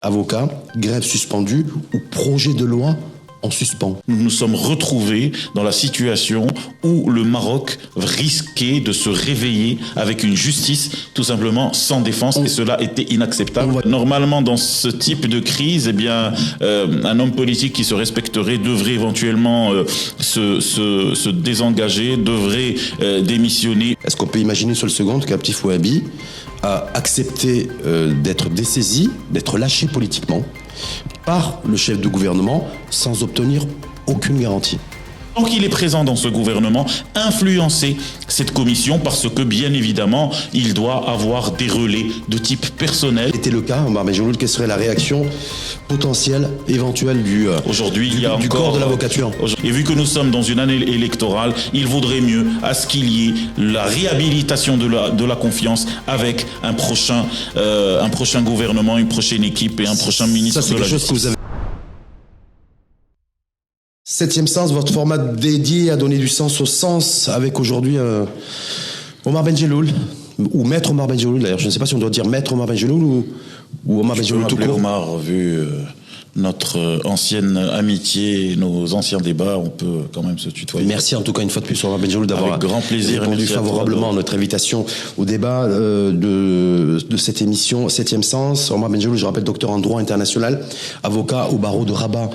Avocats, grève suspendue ou projet de loi en suspens. Nous nous sommes retrouvés dans la situation où le Maroc risquait de se réveiller avec une justice tout simplement sans défense et cela était inacceptable. Normalement, dans ce type de crise, un homme politique qui se respecterait devrait éventuellement se désengager, devrait démissionner. Est-ce qu'on peut imaginer une seule seconde qu'Abdi Fouabi a accepté d'être dessaisi, d'être lâché politiquement par le chef de gouvernement sans obtenir aucune garantie? Tant qu'il est présent dans ce gouvernement, influencer cette commission parce que, bien évidemment, il doit avoir des relais de type personnel. C'était le cas, Omar Benjelloul, quelle serait la réaction potentielle, éventuelle du corps de l'avocature? Et vu que nous sommes dans une année électorale, il vaudrait mieux à ce qu'il y ait la réhabilitation de la confiance avec un prochain gouvernement, une prochaine équipe et un prochain ministre de la Justice. 7e sens, votre format dédié à donner du sens au sens, avec aujourd'hui Omar Benjelloul, ou Maître Omar Benjelloul d'ailleurs, je ne sais pas si on doit dire Maître Omar Benjelloul ou Omar Benjelloul tout court. Omar, vu notre ancienne amitié et nos anciens débats, on peut quand même se tutoyer. Merci en tout cas une fois de plus Omar Benjelloul d'avoir grand plaisir répondu favorablement à notre invitation au débat de cette émission 7e sens. Omar Benjelloul, je rappelle, docteur en droit international, avocat au barreau de Rabat,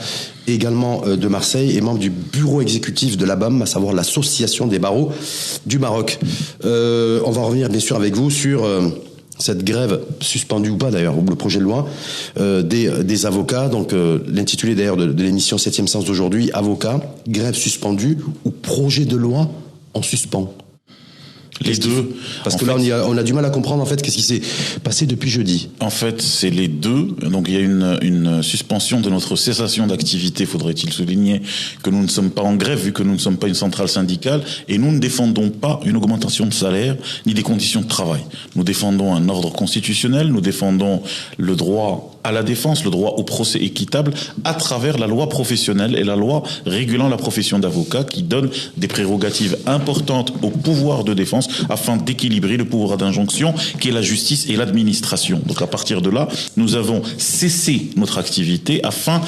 également de Marseille, et membre du bureau exécutif de l'ABAM, à savoir l'Association des barreaux du Maroc. On va revenir bien sûr avec vous sur cette grève suspendue ou pas d'ailleurs, ou le projet de loi des avocats. Donc l'intitulé d'ailleurs de l'émission 7e sens d'aujourd'hui, avocats, grève suspendue ou projet de loi en suspens. Les deux. Parce que là, on a du mal à comprendre, en fait, qu'est-ce qui s'est passé depuis jeudi. En fait, c'est les deux. Donc, il y a une suspension de notre cessation d'activité, faudrait-il souligner que nous ne sommes pas en grève, vu que nous ne sommes pas une centrale syndicale, et nous ne défendons pas une augmentation de salaire, ni des conditions de travail. Nous défendons un ordre constitutionnel, nous défendons le droit à la défense, le droit au procès équitable, à travers la loi professionnelle et la loi régulant la profession d'avocat, qui donne des prérogatives importantes au pouvoir de défense afin d'équilibrer le pouvoir d'injonction qui est la justice et l'administration. Donc à partir de là, nous avons cessé notre activité afin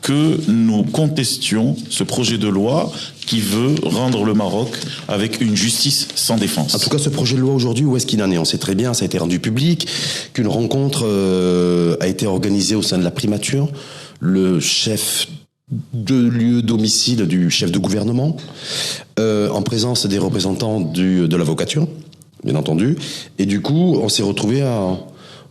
que nous contestions ce projet de loi qui veut rendre le Maroc avec une justice sans défense. En tout cas, ce projet de loi aujourd'hui, où est-ce qu'il en est? On sait très bien, ça a été rendu public, qu'une rencontre a été organisée au sein de la primature. Le chef de lieu domicile du chef de gouvernement, en présence des représentants de l'avocature, bien entendu. Et du coup, on s'est retrouvé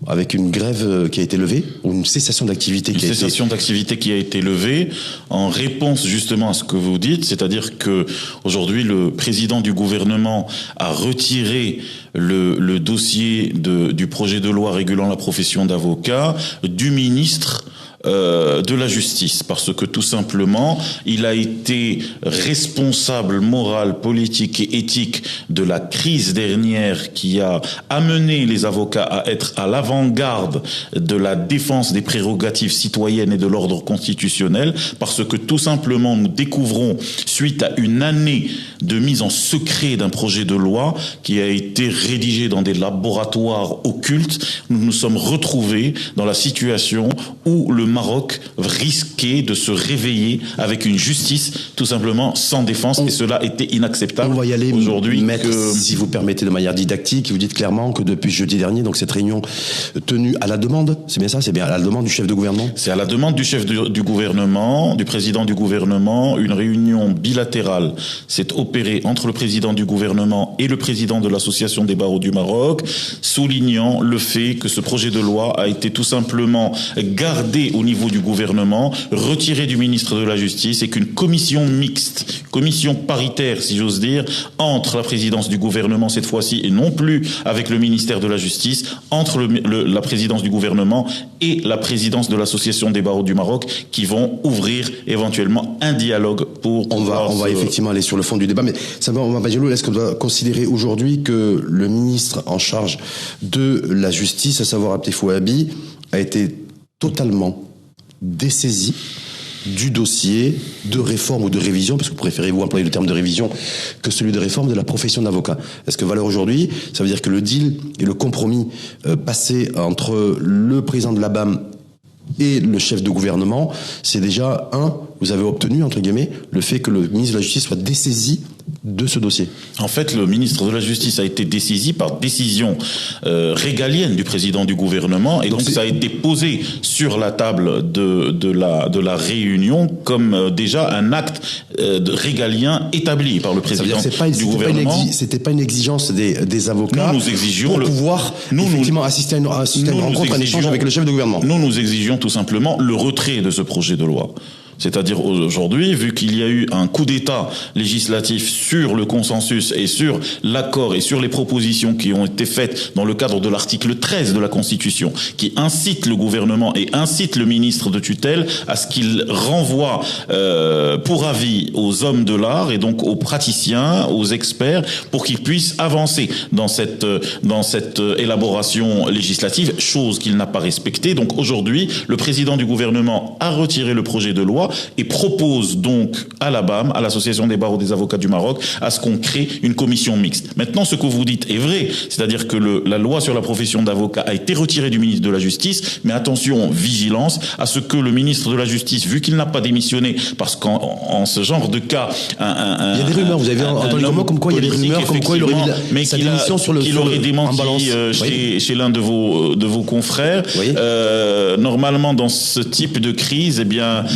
avec une grève qui a été levée, ou une cessation d'activité qui a été levée en réponse justement à ce que vous dites, c'est-à-dire que aujourd'hui le président du gouvernement a retiré le dossier du projet de loi régulant la profession d'avocat du ministre de la justice, parce que tout simplement il a été responsable moral, politique et éthique de la crise dernière qui a amené les avocats à être à l'avant-garde de la défense des prérogatives citoyennes et de l'ordre constitutionnel, parce que tout simplement nous découvrons, suite à une année de mise en secret d'un projet de loi qui a été rédigé dans des laboratoires occultes, nous nous sommes retrouvés dans la situation où le Maroc risquait de se réveiller avec une justice tout simplement sans défense, et cela était inacceptable. On va y aller aujourd'hui, maître, si vous permettez, de manière didactique. Vous dites clairement que depuis jeudi dernier, donc cette réunion tenue à la demande, c'est bien ça, c'est bien à la demande du chef de gouvernement. C'est à la demande du chef du gouvernement, du président du gouvernement, une réunion bilatérale s'est opérée entre le président du gouvernement et le président de l'Association des barreaux du Maroc, soulignant le fait que ce projet de loi a été tout simplement gardé au niveau du gouvernement, retiré du ministre de la Justice, et qu'une commission mixte, commission paritaire si j'ose dire, entre la présidence du gouvernement cette fois-ci et non plus avec le ministère de la Justice, entre la présidence du gouvernement et la présidence de l'Association des barreaux du Maroc, qui vont ouvrir éventuellement un dialogue pour... On va effectivement aller sur le fond du débat, mais simplement, Omar Benjelloul, est-ce qu'on doit considérer aujourd'hui que le ministre en charge de la justice, à savoir Abdi Fouabi, a été totalement dessaisi du dossier de réforme ou de révision, parce que préférez-vous employer le terme de révision que celui de réforme de la profession d'avocat? Est-ce que valeur aujourd'hui, ça veut dire que le deal et le compromis passé entre le président de l'ABAM et le chef de gouvernement, c'est déjà, vous avez obtenu, entre guillemets, le fait que le ministre de la Justice soit dessaisi de ce dossier. En fait, le ministre de la Justice a été dessaisi par décision régalienne du président du gouvernement, et donc ça a été posé sur la table de la réunion comme déjà un acte régalien établi par le président du gouvernement. C'était pas une exigence des avocats. Nous exigions pour pouvoir effectivement assister à une rencontre, un échange avec le chef de gouvernement. Nous exigions tout simplement le retrait de ce projet de loi. C'est-à-dire aujourd'hui, vu qu'il y a eu un coup d'État législatif sur le consensus et sur l'accord et sur les propositions qui ont été faites dans le cadre de l'article 13 de la Constitution, qui incite le gouvernement et incite le ministre de tutelle à ce qu'il renvoie pour avis aux hommes de l'art et donc aux praticiens, aux experts, pour qu'ils puissent avancer dans cette élaboration législative, chose qu'il n'a pas respectée. Donc aujourd'hui, le président du gouvernement a retiré le projet de loi et propose donc à la BAM, à l'Association des barreaux des avocats du Maroc, à ce qu'on crée une commission mixte. Maintenant, ce que vous dites est vrai, c'est-à-dire que la loi sur la profession d'avocat a été retirée du ministre de la Justice, mais attention, vigilance à ce que le ministre de la Justice, vu qu'il n'a pas démissionné, parce qu'en ce genre de cas, il y a des rumeurs, vous avez entendu comme quoi il y a des rumeurs, comme quoi il aurait mis sa démission sur le qu'il aurait démenti chez l'un de vos confrères. Oui. Normalement, dans ce type de crise, eh bien,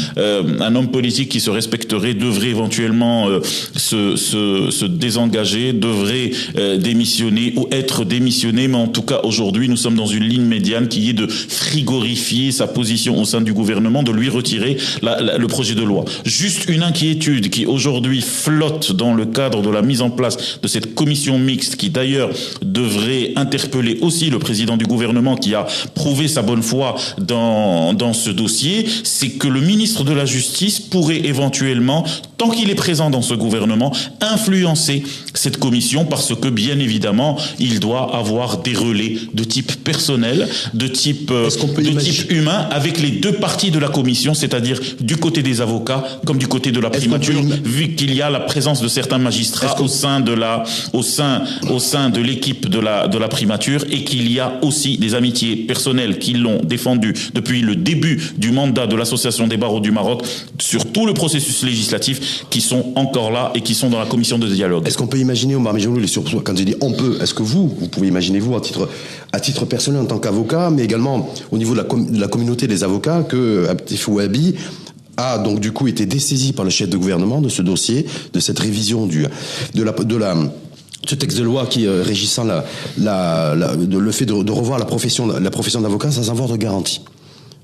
un homme politique qui se respecterait devrait éventuellement se désengager, devrait démissionner ou être démissionné, mais en tout cas aujourd'hui nous sommes dans une ligne médiane qui est de frigorifier sa position au sein du gouvernement, de lui retirer le projet de loi. Juste une inquiétude qui aujourd'hui flotte dans le cadre de la mise en place de cette commission mixte, qui d'ailleurs devrait interpeller aussi le président du gouvernement qui a prouvé sa bonne foi dans ce dossier, c'est que le ministre de la Justice pourrait éventuellement, tant qu'il est présent dans ce gouvernement, influencer cette commission, parce que bien évidemment, il doit avoir des relais de type personnel, de type humain, avec les deux parties de la commission, c'est-à-dire du côté des avocats comme du côté de la primature, vu qu'il y a la présence de certains magistrats au sein de l'équipe de la primature, et qu'il y a aussi des amitiés personnelles qui l'ont défendu depuis le début du mandat de l'Association des barreaux du Maroc sur tout le processus législatif, qui sont encore là et qui sont dans la commission de dialogue. Est-ce qu'on peut imaginer, Omar Medjeloul, et surtout quand je dis on peut, est-ce que vous pouvez imaginer, vous, à titre personnel en tant qu'avocat, mais également au niveau de la communauté des avocats, que Abdel Ouabi a donc du coup été dessaisi par le chef de gouvernement de ce dossier, de cette révision ce texte de loi qui régissant le fait de revoir la profession d'avocat sans avoir de garantie.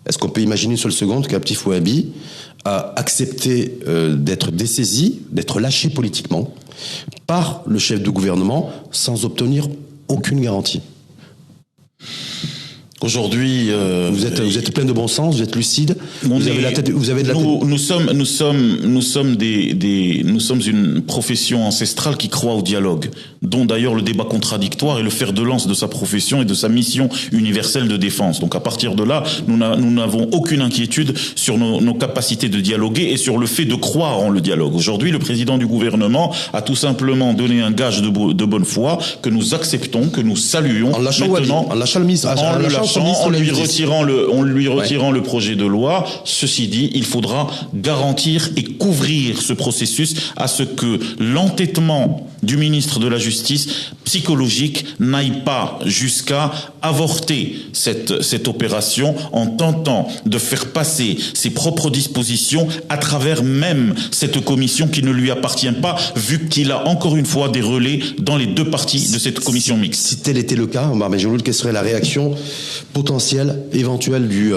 Est-ce qu'on peut imaginer une seule seconde qu'Abdel Ouabi a accepté d'être dessaisi, d'être lâché politiquement par le chef de gouvernement sans obtenir aucune garantie? Aujourd'hui, vous êtes plein de bon sens, vous êtes lucide, vous avez de la tête. Nous sommes une profession ancestrale qui croit au dialogue, dont d'ailleurs le débat contradictoire est le fer de lance de sa profession et de sa mission universelle de défense. Donc à partir de là, nous n'avons aucune inquiétude sur nos capacités de dialoguer et sur le fait de croire en le dialogue. Aujourd'hui, le président du gouvernement a tout simplement donné un gage de bonne foi que nous acceptons, que nous saluons. En lâchant le ministre, en lui retirant le projet de loi. Ceci dit, il faudra garantir et couvrir ce processus à ce que l'entêtement du ministre de la Justice psychologique n'aille pas jusqu'à avorter cette opération en tentant de faire passer ses propres dispositions à travers même cette commission qui ne lui appartient pas, vu qu'il a encore une fois des relais dans les deux parties de cette commission mixte. Si tel était le cas, Omar Medjeloul, quelle serait la réaction potentielle, éventuelle du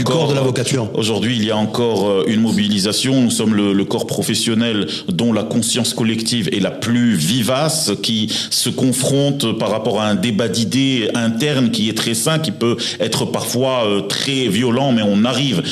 corps de l'avocature? Aujourd'hui, il y a encore une mobilisation. Nous sommes le corps professionnel dont la conscience collective est la plus vivace, qui se confronte par rapport à un débat d'idées interne qui est très sain, qui peut être parfois très violent, mais on arrive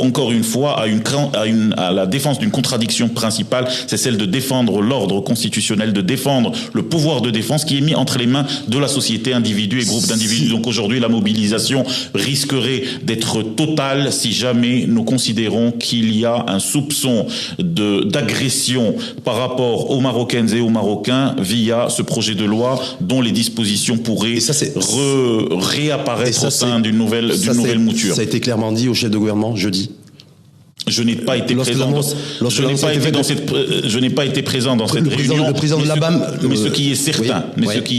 encore une fois à la défense d'une contradiction principale, c'est celle de défendre l'ordre constitutionnel, de défendre le pouvoir de défense qui est mis entre les mains de la société, individus et groupes d'individus. Donc aujourd'hui, la mobilisation risquerait d'être totale si jamais nous considérons qu'il y a un soupçon d'agression par rapport aux Marocaines et aux Marocains via ce projet de loi dont les dispositions pourraient réapparaître au sein d'une nouvelle mouture. Ça a été clairement dit au chef de gouvernement jeudi. Je n'ai pas été présent. Je n'ai pas été présent dans cette réunion. Le président de la BAM. Mais ce qui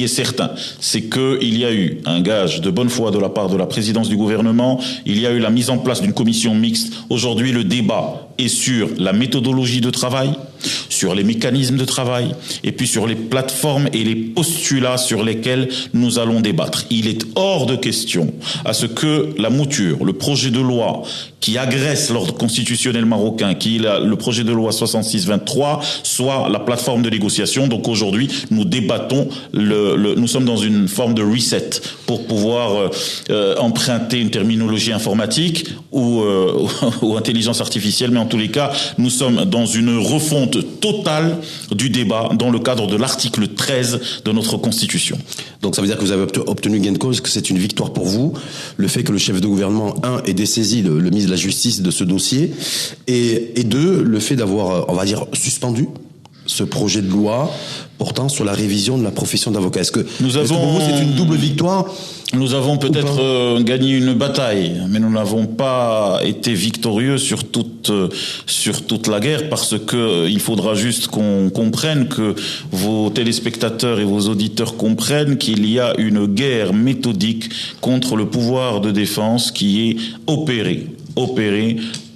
est certain, c'est que il y a eu un gage de bonne foi de la part de la présidence du gouvernement. Il y a eu la mise en place d'une commission mixte. Aujourd'hui, le débat est sur la méthodologie de travail, sur les mécanismes de travail, et puis sur les plateformes et les postulats sur lesquels nous allons débattre. Il est hors de question à ce que la mouture, le projet de loi qui agresse l'ordre constitutionnel marocain, qui est le projet de loi 66-23, soit la plateforme de négociation. Donc aujourd'hui, nous débattons, nous sommes dans une forme de reset pour pouvoir emprunter une terminologie informatique ou intelligence artificielle, mais en tous les cas, nous sommes dans une refonte totale du débat dans le cadre de l'article 13 de notre Constitution. Donc ça veut dire que vous avez obtenu gain de cause, que c'est une victoire pour vous, le fait que le chef de gouvernement, ait dessaisi le ministre de la Justice de ce dossier, et deux, le fait d'avoir, on va dire, suspendu ce projet de loi portant sur la révision de la profession d'avocat. Est-ce que pour vous c'est une double victoire? Nous avons peut-être gagné une bataille, mais nous n'avons pas été victorieux sur toute la guerre, parce que il faudra juste qu'on comprenne, que vos téléspectateurs et vos auditeurs comprennent qu'il y a une guerre méthodique contre le pouvoir de défense qui est opérée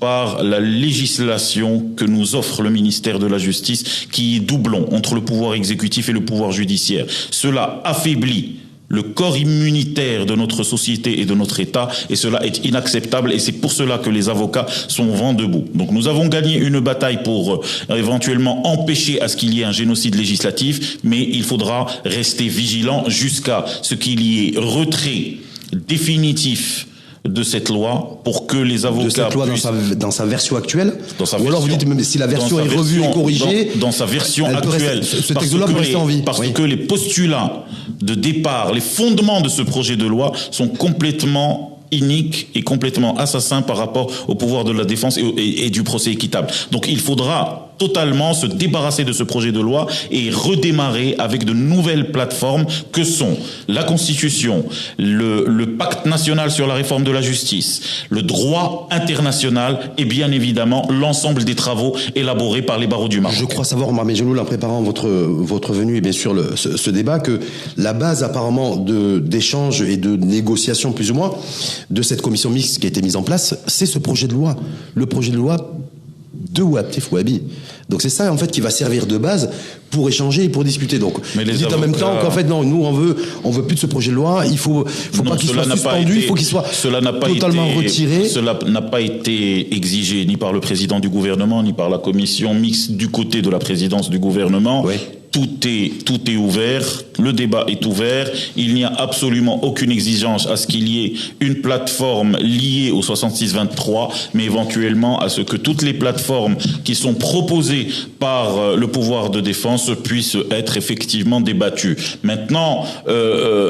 par la législation que nous offre le ministère de la Justice, qui est doublon entre le pouvoir exécutif et le pouvoir judiciaire. Cela affaiblit le corps immunitaire de notre société et de notre État, et cela est inacceptable, et c'est pour cela que les avocats sont vent debout. Donc nous avons gagné une bataille pour éventuellement empêcher à ce qu'il y ait un génocide législatif, mais il faudra rester vigilant jusqu'à ce qu'il y ait retrait définitif de cette loi, pour que les avocats de cette loi puissent... dans sa version actuelle, ou alors vous dites même si la version est revue et corrigée, dans sa version actuelle, ce texte-là peut rester en vie, parce que les postulats de départ, les fondements de ce projet de loi sont complètement iniques et complètement assassins par rapport au pouvoir de la défense et du procès équitable. Donc il faudra totalement se débarrasser de ce projet de loi et redémarrer avec de nouvelles plateformes que sont la Constitution, le pacte national sur la réforme de la justice, le droit international et bien évidemment l'ensemble des travaux élaborés par les barreaux du Maroc. Je crois savoir, Omar Benjelloul, en préparant votre venue et bien sûr ce débat, que la base apparemment d'échange et de négociation plus ou moins de cette commission mixte qui a été mise en place, c'est ce projet de loi. Le projet de loi de Ouabtef Ouabi. Donc c'est ça en fait qui va servir de base pour échanger et pour discuter. Donc vous dites en même temps qu'en fait non, nous on veut plus de ce projet de loi, il faut pas qu'il soit suspendu, il faut qu'il soit totalement retiré. Cela n'a pas été exigé ni par le président du gouvernement ni par la commission mixte du côté de la présidence du gouvernement. Oui. Tout est ouvert, le débat est ouvert, il n'y a absolument aucune exigence à ce qu'il y ait une plateforme liée au 66-23, mais éventuellement à ce que toutes les plateformes qui sont proposées par le pouvoir de défense puissent être effectivement débattues. Maintenant,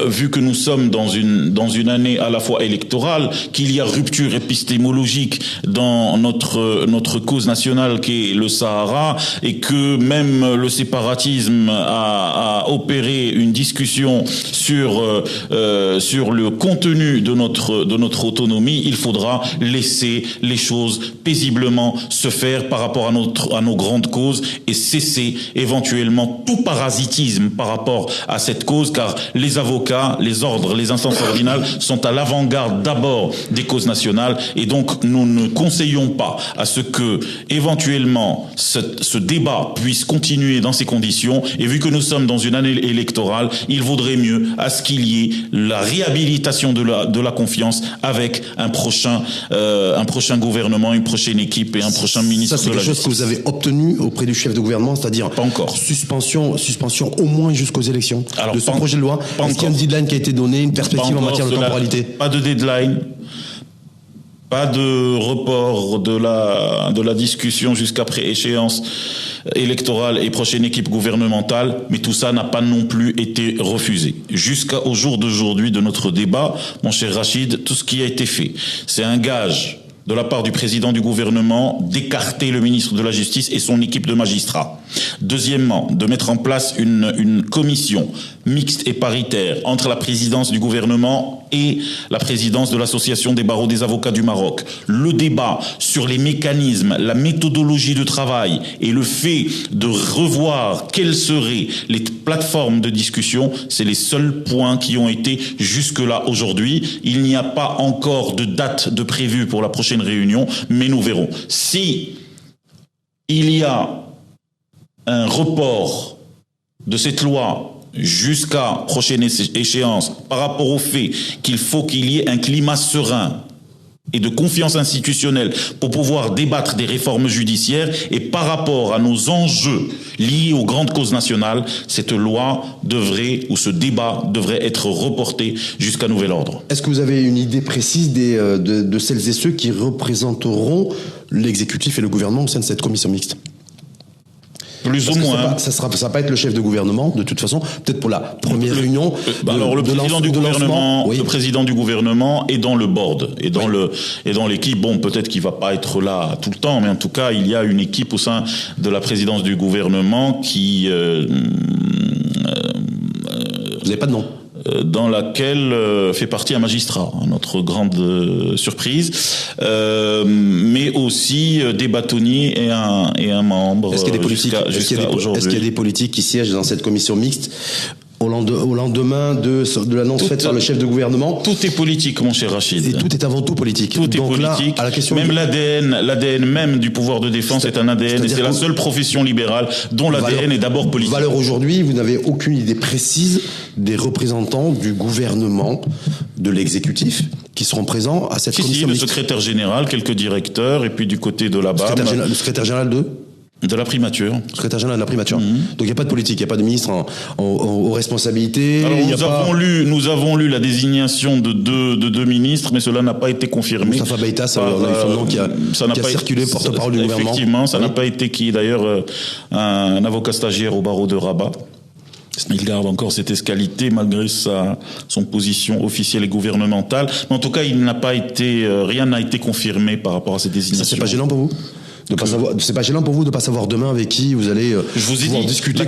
vu que nous sommes dans une année à la fois électorale, qu'il y a rupture épistémologique dans notre cause nationale qui est le Sahara, et que même le séparatisme a opéré une discussion sur le contenu de notre autonomie, il faudra laisser les choses paisiblement se faire par rapport à nos grandes causes et cesser éventuellement tout parasitisme par rapport à cette cause, car les avocats, les ordres, les instances ordinales sont à l'avant-garde d'abord des causes nationales, et donc nous ne conseillons pas à ce que éventuellement ce débat puisse continuer dans ces conditions. Et vu que nous sommes dans une année électorale, il vaudrait mieux à ce qu'il y ait la réhabilitation de la confiance avec un prochain gouvernement, une prochaine équipe et un prochain ministre de la Justice. Ça, c'est quelque chose que vous avez obtenu auprès du chef de gouvernement, c'est-à-dire pas encore. Suspension au moins jusqu'aux élections de ce projet de loi. Est-ce qu'il y a une deadline qui a été donnée, une perspective en matière de temporalité? Pas de deadline. Pas de report de la discussion jusqu'après échéance électorale et prochaine équipe gouvernementale, mais tout ça n'a pas non plus été refusé. Jusqu'au jour d'aujourd'hui de notre débat, mon cher Rachid, tout ce qui a été fait, c'est un gage de la part du président du gouvernement d'écarter le ministre de la Justice et son équipe de magistrats. Deuxièmement, de mettre en place une commission mixte et paritaire entre la présidence du gouvernement et la présidence de l'Association des barreaux des avocats du Maroc. Le débat sur les mécanismes, la méthodologie de travail et le fait de revoir quelles seraient les plateformes de discussion, c'est les seuls points qui ont été jusque-là aujourd'hui. Il n'y a pas encore de date de prévue pour la prochaine réunion, mais nous verrons. Si il y a un report de cette loi jusqu'à prochaine échéance par rapport au fait qu'il faut qu'il y ait un climat serein et de confiance institutionnelle pour pouvoir débattre des réformes judiciaires et par rapport à nos enjeux liés aux grandes causes nationales, cette loi devrait, ou ce débat devrait être reporté jusqu'à nouvel ordre. Est-ce que vous avez une idée précise de celles et ceux qui représenteront l'exécutif et le gouvernement au sein de cette commission mixte ? Plus ou moins. Ça va pas être le chef de gouvernement, de toute façon, peut-être pour la première réunion. Alors, le président du gouvernement, oui. Le président du gouvernement est dans le board, et dans l'équipe. Bon, peut-être qu'il va pas être là tout le temps, mais en tout cas, il y a une équipe au sein de la présidence du gouvernement qui, vous n'avez pas de nom? Dans laquelle fait partie un magistrat, notre grande surprise, mais aussi des bâtonniers et un membre. Est-ce qu'il y a des politiques, est-ce qu'il y a des politiques qui siègent dans cette commission mixte au lendemain de l'annonce faite par le chef de gouvernement? Tout est politique, mon cher Rachid. Et tout est avant tout politique. Tout est politique. Là, à la question même l'ADN même du pouvoir de défense est un ADN, et c'est la seule profession libérale dont l'ADN est d'abord politique. Valeur aujourd'hui, vous n'avez aucune idée précise des représentants du gouvernement, de l'exécutif, qui seront présents à cette commission mixte. Le secrétaire général, quelques directeurs, et puis du côté de la BAM. Le secrétaire général de la primature. Secrétaire général de la primature. Donc il n'y a pas de politique, il n'y a pas de ministre aux responsabilités. Alors nous avons lu la désignation de deux ministres, mais cela n'a pas été confirmé. Moustapha Beytas, on a eu son nom qui a circulé, porte-parole du gouvernement. Effectivement, ça n'a pas été qui est d'ailleurs un avocat stagiaire au barreau de Rabat. Il garde encore cette escalité malgré son position officielle et gouvernementale. Mais en tout cas, rien n'a été confirmé par rapport à cette désignation. Ça, c'est pas gênant pour vous? C'est pas gênant pour vous de pas savoir demain avec qui vous allez discuter,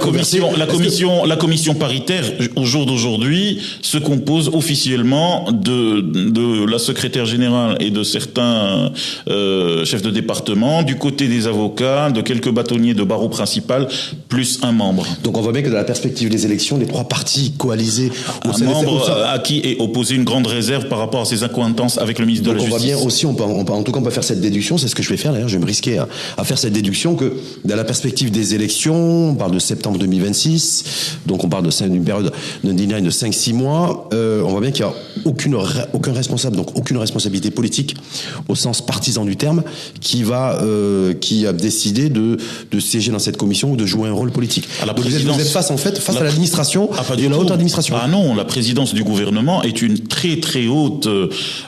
la commission paritaire au jour d'aujourd'hui se compose officiellement de la secrétaire générale et de certains chefs de département, du côté des avocats, de quelques bâtonniers de barreau principal, plus un membre. Donc on voit bien que dans la perspective des élections, les trois partis coalisés un membre à qui est opposé une grande réserve par rapport à ses accointances avec le ministre de la Justice. On voit bien aussi, en tout cas on peut faire cette déduction, c'est ce que je vais faire d'ailleurs, je vais me risquer à faire cette déduction que dans la perspective des élections, on parle de septembre 2026, donc on parle d'une période de 5-6 mois, on voit bien qu'il n'y a aucun responsable, donc aucune responsabilité politique au sens partisan du terme, qui a décidé de siéger dans cette commission ou de jouer un rôle politique. Vous êtes face à l'administration et à la haute administration. Ah non, la présidence du gouvernement est une très très haute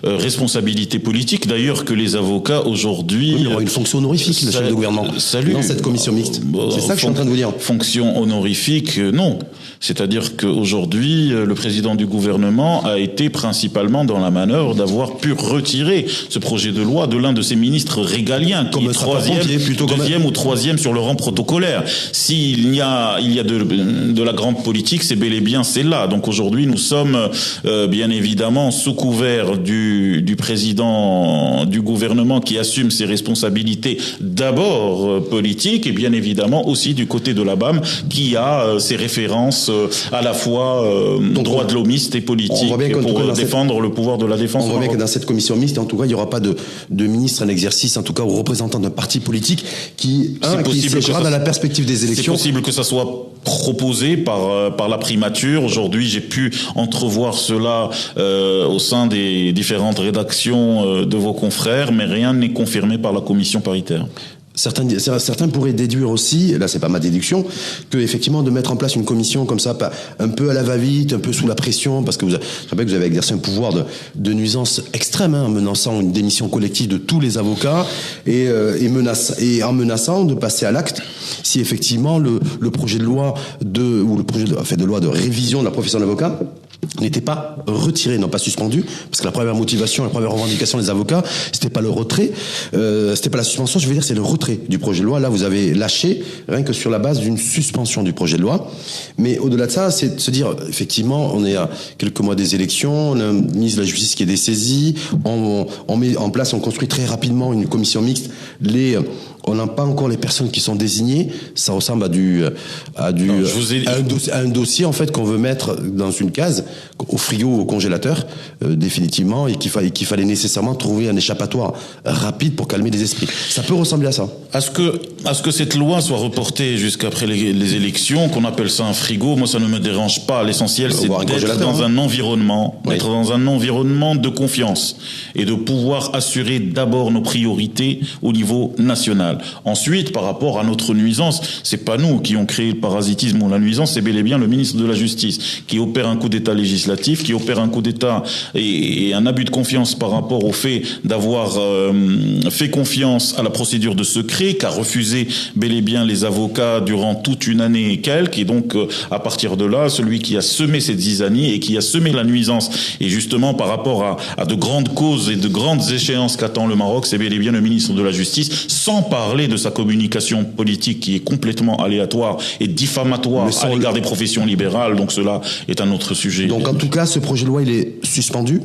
responsabilité politique, d'ailleurs que les avocats aujourd'hui... Oui, il y aura une fonction honorifique, le chef de gouvernement, dans cette commission mixte. C'est ça que je suis en train de vous dire. Fonction honorifique, non. C'est-à-dire qu'aujourd'hui, le président du gouvernement a été principalement dans la manœuvre d'avoir pu retirer ce projet de loi de l'un de ses ministres régaliens, qui est deuxième ou troisième sur le rang protocolaire. S'il y a de la grande politique, c'est bel et bien celle-là. Donc aujourd'hui, nous sommes bien évidemment sous couvert du président du gouvernement qui assume ses responsabilités d'abord politiques et bien évidemment aussi du côté de la BAM qui a ses références à la fois droit de l'homiste et politique pour défendre le pouvoir de la défense. On voit bien que dans cette commission mixte, en tout cas, il n'y aura pas de ministre en exercice, en tout cas, ou représentant d'un parti politique qui siégera dans la perspective des élections. C'est possible que ça soit proposé par la primature. Aujourd'hui, j'ai pu entrevoir cela au sein des différentes rédactions de vos confrères, mais rien n'est confirmé par la commission paritaire. Certains pourraient déduire aussi, là c'est pas ma déduction, que effectivement de mettre en place une commission comme ça, un peu à la va-vite, un peu sous la pression, parce que je rappelle que vous avez exercé un pouvoir de nuisance extrême, en menaçant une démission collective de tous les avocats et en menaçant de passer à l'acte si effectivement le projet de loi de loi de révision de la profession d'avocat n'était pas retiré, non pas suspendu, parce que la première motivation, la première revendication des avocats, c'était pas le retrait, c'était pas la suspension, je veux dire, c'est le retrait du projet de loi. Là, vous avez lâché, rien que sur la base d'une suspension du projet de loi. Mais au-delà de ça, c'est de se dire, effectivement, on est à quelques mois des élections, on a un ministre de la Justice qui est dessaisi, on met en place, on construit très rapidement une commission mixte. On n'a pas encore les personnes qui sont désignées. Ça ressemble à un dossier en fait qu'on veut mettre dans une case, au frigo ou au congélateur, définitivement, et qu'il fallait nécessairement trouver un échappatoire rapide pour calmer les esprits. Ça peut ressembler à ça. À ce que cette loi soit reportée jusqu'après les élections, qu'on appelle ça un frigo, moi ça ne me dérange pas. L'essentiel c'est d'être dans un environnement, de confiance et de pouvoir assurer d'abord nos priorités au niveau national. Ensuite, par rapport à notre nuisance, c'est pas nous qui ont créé le parasitisme ou la nuisance, c'est bel et bien le ministre de la Justice qui opère un coup d'État législatif, qui opère un coup d'État et un abus de confiance par rapport au fait d'avoir fait confiance à la procédure de secret, qu'a refusé bel et bien les avocats durant toute une année et quelques, et donc à partir de là, celui qui a semé cette zizanie et qui a semé la nuisance, et justement par rapport à de grandes causes et de grandes échéances qu'attend le Maroc, c'est bel et bien le ministre de la Justice, sans parler de sa communication politique qui est complètement aléatoire et diffamatoire à l'égard des professions libérales, donc cela est un autre sujet. Donc en tout cas, ce projet de loi, il est suspendu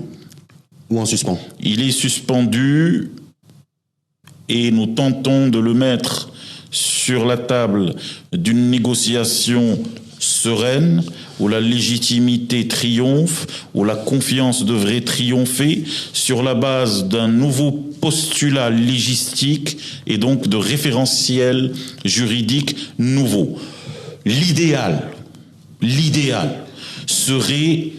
ou en suspens? Il est suspendu et nous tentons de le mettre sur la table d'une négociation sereine, où la légitimité triomphe, où la confiance devrait triompher, sur la base d'un nouveau postulat légistique et donc de référentiel juridique nouveau. L'idéal serait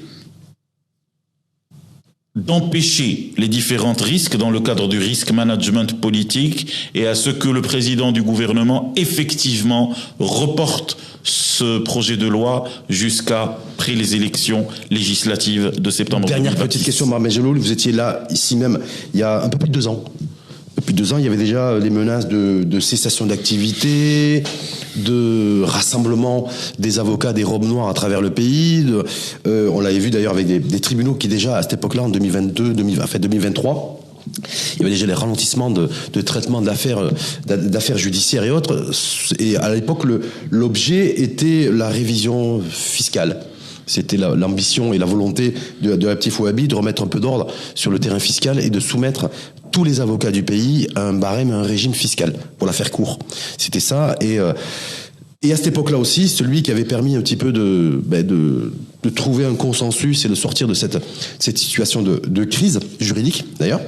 d'empêcher les différents risques dans le cadre du risk management politique et à ce que le président du gouvernement effectivement reporte ce projet de loi jusqu'après les élections législatives de septembre. Dernière 2026. Petite question, Mohamed Jelloul, vous étiez là, ici même, il y a un peu plus de 2 ans. Depuis 2 ans, il y avait déjà des menaces de cessation d'activité, de rassemblement des avocats des robes noires à travers le pays. On l'avait vu d'ailleurs avec des tribunaux qui déjà, à cette époque-là, en 2023, il y avait déjà les ralentissements de traitement d'affaires judiciaires et autres. Et à l'époque, l'objet était la révision fiscale. C'était l'ambition et la volonté de Abdel Fouabi de remettre un peu d'ordre sur le terrain fiscal et de soumettre tous les avocats du pays à un barème, à un régime fiscal, pour la faire court. C'était ça. Et à cette époque-là aussi, celui qui avait permis un petit peu de trouver un consensus et de sortir de cette situation de crise juridique, d'ailleurs,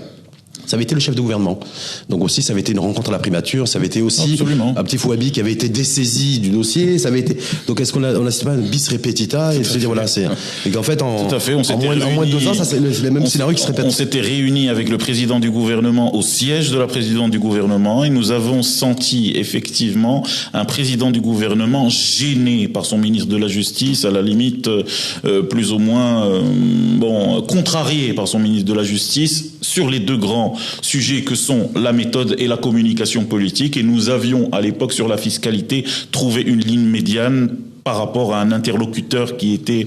ça avait été le chef de gouvernement. Donc aussi, ça avait été une rencontre à la primature, ça avait été aussi Abdel Fouabi qui avait été dessaisi du dossier, ça avait été... Donc est-ce qu'on a pas un bis repetita et se dire voilà, c'est... Et qu'en fait, en moins de 2 ans, ça c'est le même scénario qui se répète. On s'était réunis avec le président du gouvernement au siège de la présidente du gouvernement et nous avons senti effectivement un président du gouvernement gêné par son ministre de la Justice, à la limite plus ou moins contrarié par son ministre de la Justice sur les 2 grands sujets que sont la méthode et la communication politique, et nous avions à l'époque sur la fiscalité trouvé une ligne médiane par rapport à un interlocuteur qui était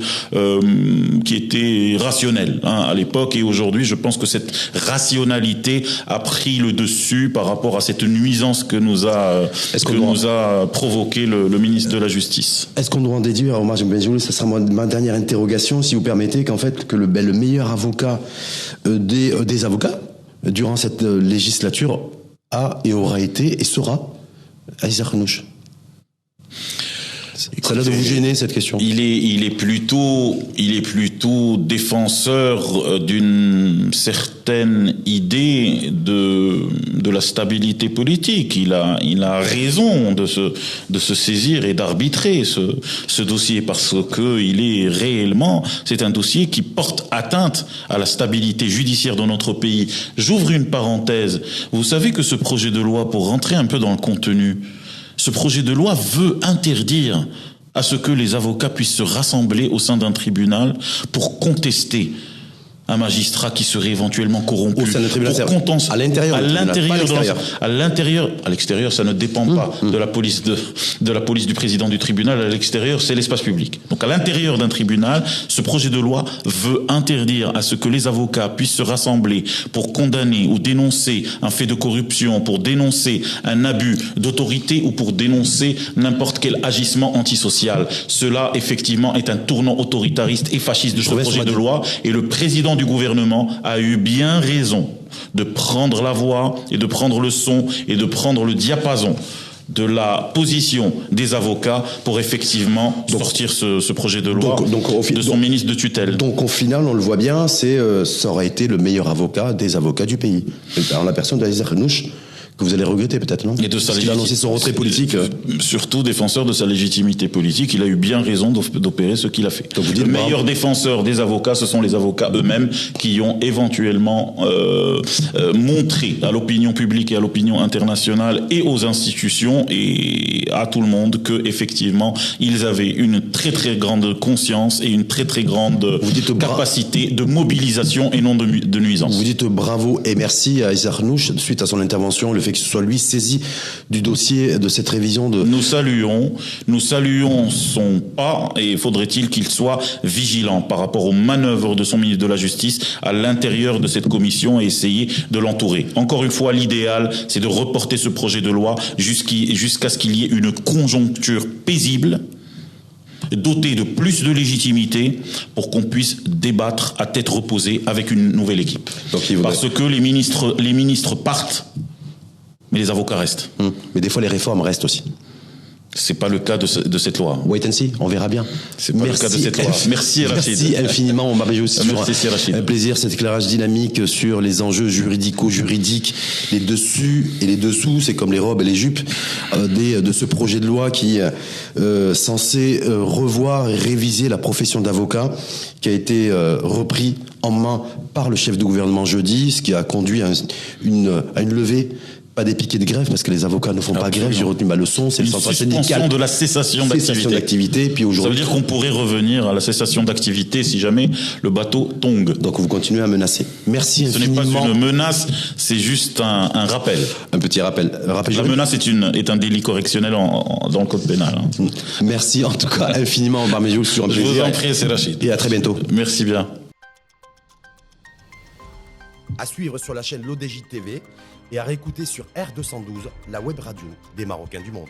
rationnel à l'époque, et aujourd'hui je pense que cette rationalité a pris le dessus par rapport à cette nuisance que nous a provoqué le ministre de la Justice. Est-ce qu'on doit en déduire, Omar Benjelloul, ça sera ma dernière interrogation, si vous permettez, qu'en fait que le meilleur avocat des avocats durant cette législature a et aura été et sera Aïssa Renouch? Ça doit vous gêner, cette question? Il est plutôt défenseur d'une certaine idée de la stabilité politique. Il a raison de se saisir et d'arbitrer ce dossier parce que c'est un dossier qui porte atteinte à la stabilité judiciaire de notre pays. J'ouvre une parenthèse. Vous savez que ce projet de loi, pour rentrer un peu dans le contenu, ce projet de loi veut interdire à ce que les avocats puissent se rassembler au sein d'un tribunal pour contester un magistrat qui serait éventuellement corrompu. Au sein d'un tribunal, à l'intérieur, à l'extérieur, ça ne dépend pas de la police du président du tribunal. À l'extérieur, c'est l'espace public. Donc, à l'intérieur d'un tribunal, ce projet de loi veut interdire à ce que les avocats puissent se rassembler pour condamner ou dénoncer un fait de corruption, pour dénoncer un abus d'autorité ou pour dénoncer n'importe quel agissement antisocial. Cela, effectivement, est un tournant autoritariste et fasciste de ce projet de loi, et le président du gouvernement a eu bien raison de prendre la voix et de prendre le son et de prendre le diapason de la position des avocats pour effectivement sortir ce projet de loi de son ministre de tutelle. Donc au final, on le voit bien, ça aurait été le meilleur avocat des avocats du pays. En la personne d'Aziz Akhnouch, que vous allez regretter peut-être, non? Et de Parce qu'il a annoncé son retrait politique. Surtout défenseur de sa légitimité politique, il a eu bien raison d'opérer ce qu'il a fait. Donc vous dites, le meilleur défenseur des avocats, ce sont les avocats eux-mêmes qui ont éventuellement montré à l'opinion publique et à l'opinion internationale et aux institutions et à tout le monde que effectivement ils avaient une très très grande conscience et une très très grande capacité de mobilisation et non de nuisance. Vous dites bravo et merci à Aziz Akhnouch suite à son intervention, le fait que ce soit lui saisi du dossier de cette révision de... Nous saluons son pas, et faudrait-il qu'il soit vigilant par rapport aux manœuvres de son ministre de la Justice à l'intérieur de cette commission et essayer de l'entourer. Encore une fois, l'idéal, c'est de reporter ce projet de loi jusqu'à ce qu'il y ait une conjoncture paisible, doté de plus de légitimité pour qu'on puisse débattre à tête reposée avec une nouvelle équipe. Parce que les ministres partent, mais les avocats restent. Mais des fois, les réformes restent aussi. C'est pas le cas de cette loi. Wait and see, on verra bien. C'est pas le cas de cette loi. Merci Rachid. Merci infiniment, on m'a aussi merci Rachid. Un plaisir, cet éclairage dynamique sur les enjeux juridico-juridiques, les dessus et les dessous, c'est comme les robes et les jupes, de ce projet de loi qui est censé revoir et réviser la profession d'avocat, qui a été repris en main par le chef de gouvernement jeudi, ce qui a conduit à une levée. Pas des piquets de grève, parce que les avocats ne font pas grève, j'ai retenu ma leçon, c'est le central syndical. De la cessation d'activité. Puis aujourd'hui, ça veut dire qu'on pourrait revenir à la cessation d'activité si jamais le bateau tongue. Donc vous continuez à menacer. Merci infiniment. Ce n'est pas une menace, c'est juste un rappel. Un petit rappel. La menace est un délit correctionnel dans le code pénal. Merci en tout cas infiniment, Barméjoul, sur un plaisir. Je vous en prie, c'est Rachid. Et à très bientôt. Merci bien. À suivre sur la chaîne l'ODJ TV et à réécouter sur R212, la web radio des Marocains du monde.